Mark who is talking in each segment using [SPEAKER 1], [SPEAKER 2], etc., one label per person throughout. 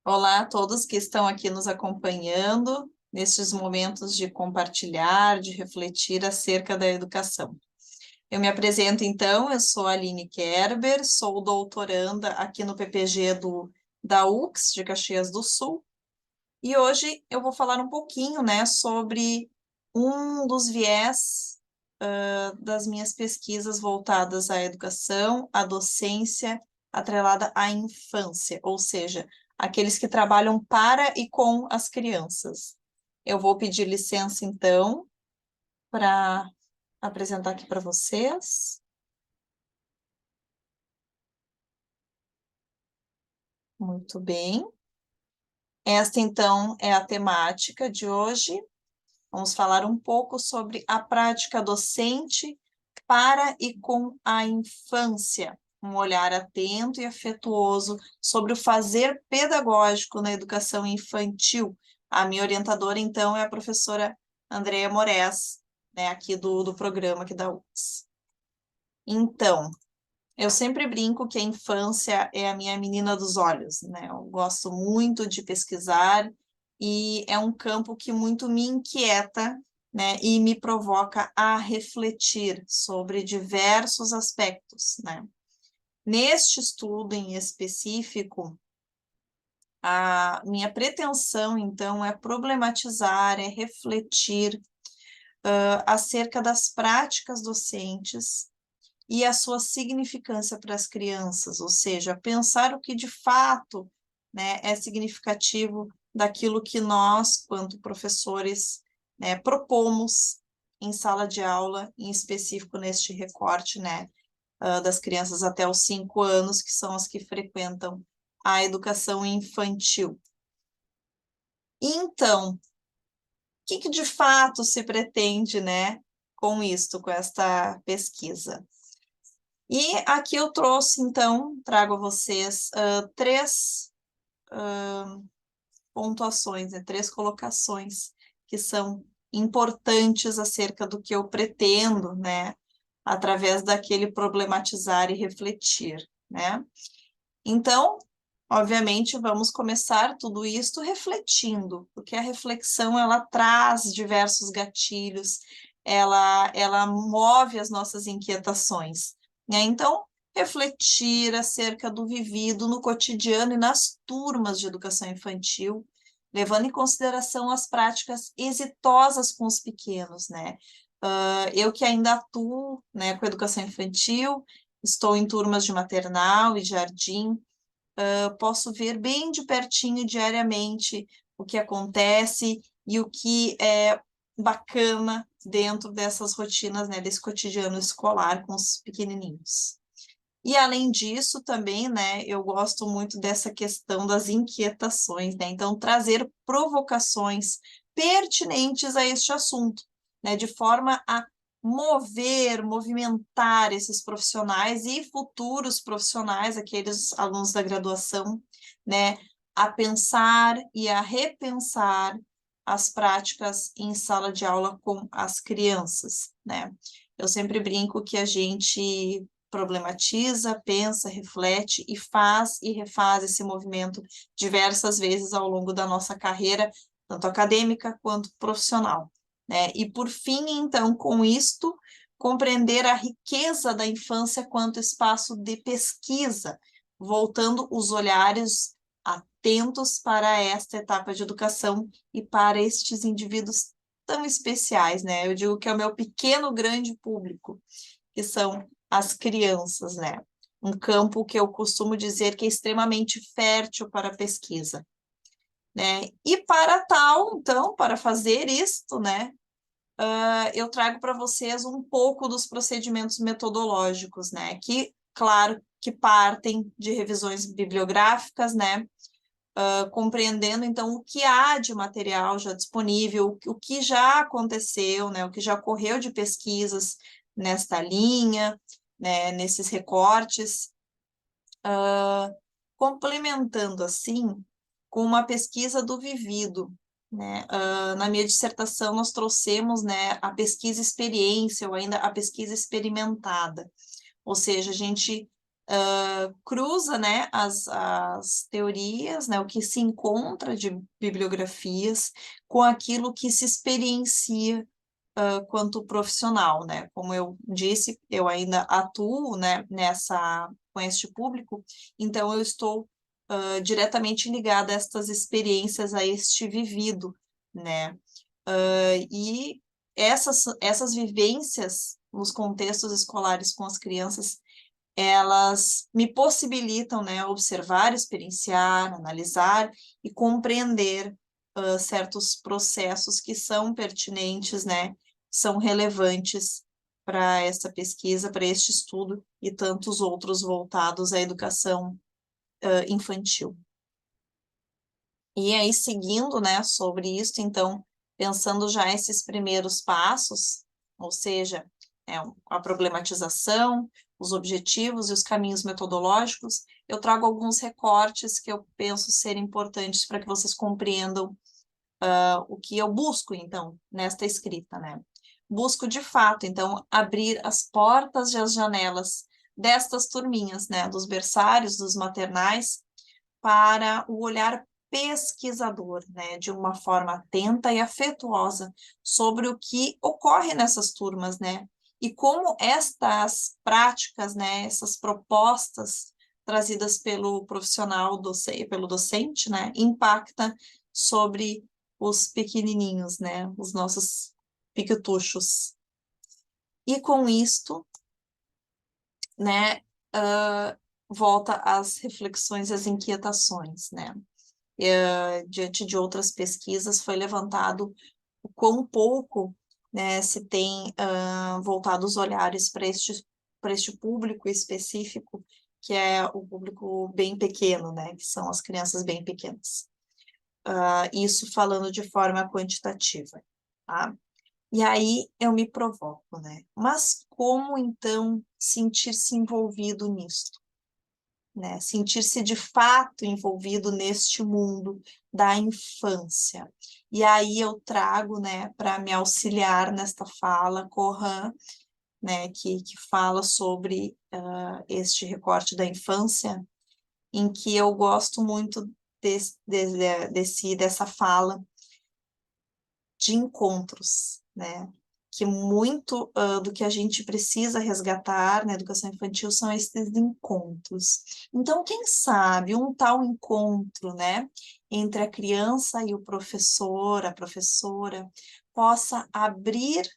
[SPEAKER 1] Olá a todos que estão aqui nos acompanhando nestes momentos de compartilhar, de refletir acerca da educação. Eu me apresento então, eu sou a Aline Kerber, sou doutoranda aqui no PPG da UX de Caxias do Sul, e hoje eu vou falar um pouquinho, sobre um dos viés das minhas pesquisas voltadas à educação, à docência, atrelada à infância, ou seja, aqueles que trabalham para e com as crianças. Eu vou pedir licença, então, para apresentar aqui para vocês. Muito bem. Esta, então, é a temática de hoje. Vamos falar um pouco sobre a prática docente para e com a infância. Um olhar atento e afetuoso sobre o fazer pedagógico na educação infantil. A minha orientadora, então, é a professora Andréa Moraes, aqui do programa aqui da UFS. Então, eu sempre brinco que a infância é a minha menina dos olhos, né? Eu gosto muito de pesquisar e é um campo que muito me inquieta, né? E me provoca a refletir sobre diversos aspectos, né? Neste estudo em específico, a minha pretensão, então, é problematizar, é refletir acerca das práticas docentes e a sua significância para as crianças, ou seja, pensar o que de fato, né, é significativo daquilo que nós, quanto professores, né, propomos em sala de aula, em específico neste recorte, né, das crianças até os 5 anos, que são as que frequentam a educação infantil. Então, o que de fato se pretende, né, com isto, com esta pesquisa? E aqui eu trouxe, então, trago a vocês três pontuações, né, 3 colocações que são importantes acerca do que eu pretendo, né, através daquele problematizar e refletir, né? Então, obviamente, vamos começar tudo isso refletindo, porque a reflexão, ela traz diversos gatilhos, ela move as nossas inquietações, né? Então, refletir acerca do vivido no cotidiano e nas turmas de educação infantil, levando em consideração as práticas exitosas com os pequenos, né? Eu que ainda atuo, né, com educação infantil, estou em turmas de maternal e jardim, posso ver bem de pertinho diariamente o que acontece e o que é bacana dentro dessas rotinas, né, desse cotidiano escolar com os pequenininhos. E, além disso, também, né, eu gosto muito dessa questão das inquietações, né, então trazer provocações pertinentes a este assunto, né, de forma a movimentar esses profissionais e futuros profissionais, aqueles alunos da graduação, né, a pensar e a repensar as práticas em sala de aula com as crianças, né. Eu sempre brinco que a gente problematiza, pensa, reflete e faz e refaz esse movimento diversas vezes ao longo da nossa carreira, tanto acadêmica quanto profissional, né? E, por fim, então, com isto, compreender a riqueza da infância quanto espaço de pesquisa, voltando os olhares atentos para esta etapa de educação e para estes indivíduos tão especiais, né? Eu digo que é o meu pequeno grande público, que são as crianças, né? Um campo que eu costumo dizer que é extremamente fértil para a pesquisa, né? E para tal, então, para fazer isto, né, eu trago para vocês um pouco dos procedimentos metodológicos, né? Que, claro, que partem de revisões bibliográficas, né? Compreendendo, então, o que há de material já disponível, o que já aconteceu, né? O que já ocorreu de pesquisas nesta linha, né, nesses recortes, complementando, assim, com uma pesquisa do vivido, né? Na minha dissertação, nós trouxemos, né, a pesquisa experiência, ou ainda a pesquisa experimentada, ou seja, a gente cruza, né, as teorias, né, o que se encontra de bibliografias com aquilo que se experiencia quanto profissional, né? Como eu disse, eu ainda atuo, né, com este público, então eu estou diretamente ligada a estas experiências, a este vivido, né? E essas vivências nos contextos escolares com as crianças, elas me possibilitam, né, observar, experienciar, analisar e compreender certos processos que são pertinentes, né, são relevantes para essa pesquisa, para este estudo e tantos outros voltados à educação infantil. E aí, seguindo, né, sobre isso, então, pensando já esses primeiros passos, ou seja, a problematização, os objetivos e os caminhos metodológicos, eu trago alguns recortes que eu penso ser importantes para que vocês compreendam o que eu busco, então, nesta escrita, né? Busco, de fato, então, abrir as portas e as janelas destas turminhas, né, dos berçários, dos maternais, para o olhar pesquisador, né, de uma forma atenta e afetuosa sobre o que ocorre nessas turmas, né, e como estas práticas, né, essas propostas trazidas pelo profissional pelo docente, né, impacta sobre os pequenininhos, né, os nossos piquetuchos. E com isto, né, volta às reflexões e às inquietações, né. Diante de outras pesquisas, foi levantado o quão pouco, né, se tem voltado os olhares para este público específico, que é o público bem pequeno, né, que são as crianças bem pequenas. Isso falando de forma quantitativa, tá? E aí eu me provoco, né? Mas como, então, sentir-se envolvido nisto? Né? Sentir-se de fato envolvido neste mundo da infância. E aí eu trago, né, para me auxiliar nesta fala, Cohan, né, que fala sobre este recorte da infância, em que eu gosto muito dessa fala de encontros, né? Que muito do que a gente precisa resgatar na educação infantil são esses encontros. Então, quem sabe um tal encontro, né, entre a criança e o professor, a professora, possa abrir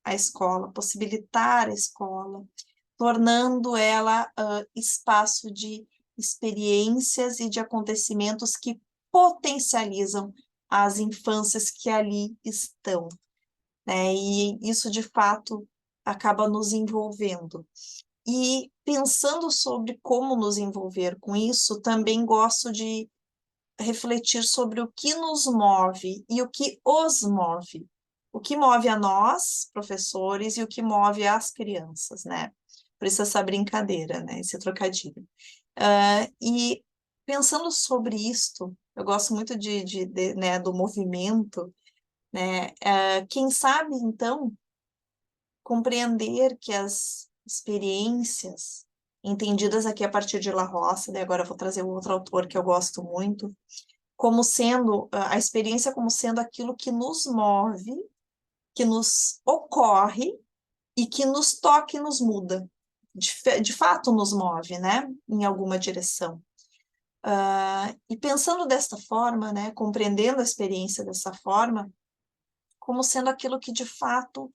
[SPEAKER 1] a escola, possibilitar a escola, tornando ela espaço de experiências e de acontecimentos que potencializam as infâncias que ali estão, né? E isso, de fato, acaba nos envolvendo. E pensando sobre como nos envolver com isso, também gosto de refletir sobre o que nos move e o que os move. O que move a nós, professores, e o que move as crianças, né? Por isso essa brincadeira, né? Esse trocadilho. E pensando sobre isto, eu gosto muito né, do movimento, né? Quem sabe, então, compreender que as experiências, entendidas aqui a partir de La Roça, daí agora eu vou trazer outro autor que eu gosto muito, como sendo, a experiência como sendo aquilo que nos move, que nos ocorre e que nos toca e nos muda. De fato nos move, né, em alguma direção. E pensando desta forma, né, compreendendo a experiência dessa forma, como sendo aquilo que de fato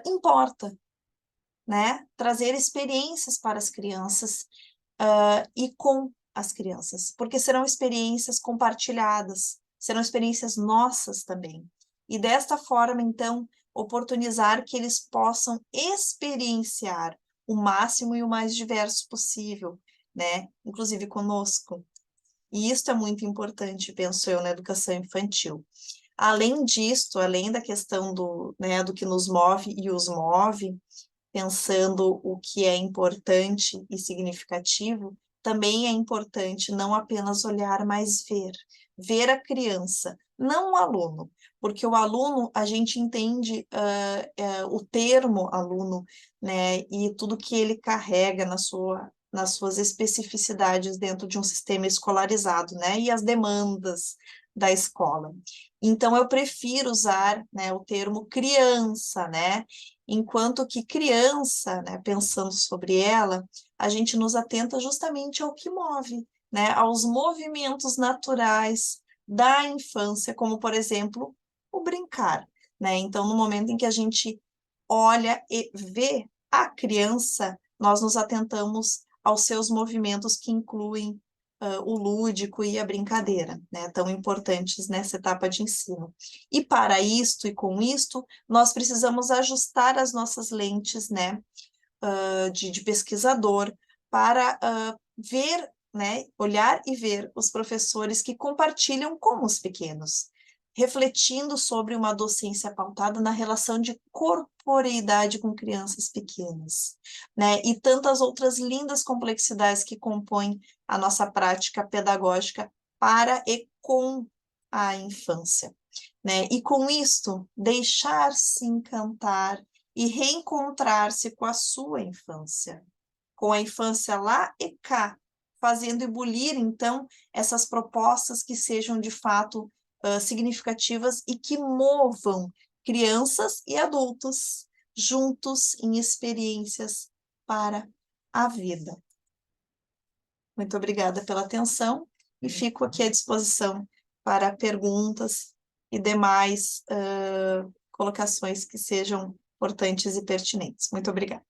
[SPEAKER 1] importa, né, trazer experiências para as crianças e com as crianças, porque serão experiências compartilhadas, serão experiências nossas também. E desta forma, então, oportunizar que eles possam experienciar o máximo e o mais diverso possível, né? Inclusive conosco. E isso é muito importante, penso eu, na educação infantil. Além disto, além da questão né, do que nos move e os move, pensando o que é importante e significativo, também é importante não apenas olhar, mas ver a criança, não o aluno, porque o aluno, a gente entende o termo aluno, né, e tudo que ele carrega na sua nas suas especificidades dentro de um sistema escolarizado, né, e as demandas da escola. Então, eu prefiro usar, né, o termo criança, né, enquanto que criança, né, pensando sobre ela, a gente nos atenta justamente ao que move, né, aos movimentos naturais da infância, como, por exemplo, o brincar, né? Então, no momento em que a gente olha e vê a criança, nós nos atentamos aos seus movimentos que incluem o lúdico e a brincadeira, né, tão importantes nessa etapa de ensino. E para isto e com isto, nós precisamos ajustar as nossas lentes, né, de pesquisador para ver, né, olhar e ver os professores que compartilham com os pequenos, refletindo sobre uma docência pautada na relação de corporeidade com crianças pequenas, né, e tantas outras lindas complexidades que compõem a nossa prática pedagógica para e com a infância, né, e com isto, deixar-se encantar e reencontrar-se com a sua infância, com a infância lá e cá, fazendo ebulir, então, essas propostas que sejam, de fato, significativas e que movam crianças e adultos juntos em experiências para a vida. Muito obrigada pela atenção e fico aqui à disposição para perguntas e demais colocações que sejam importantes e pertinentes. Muito obrigada.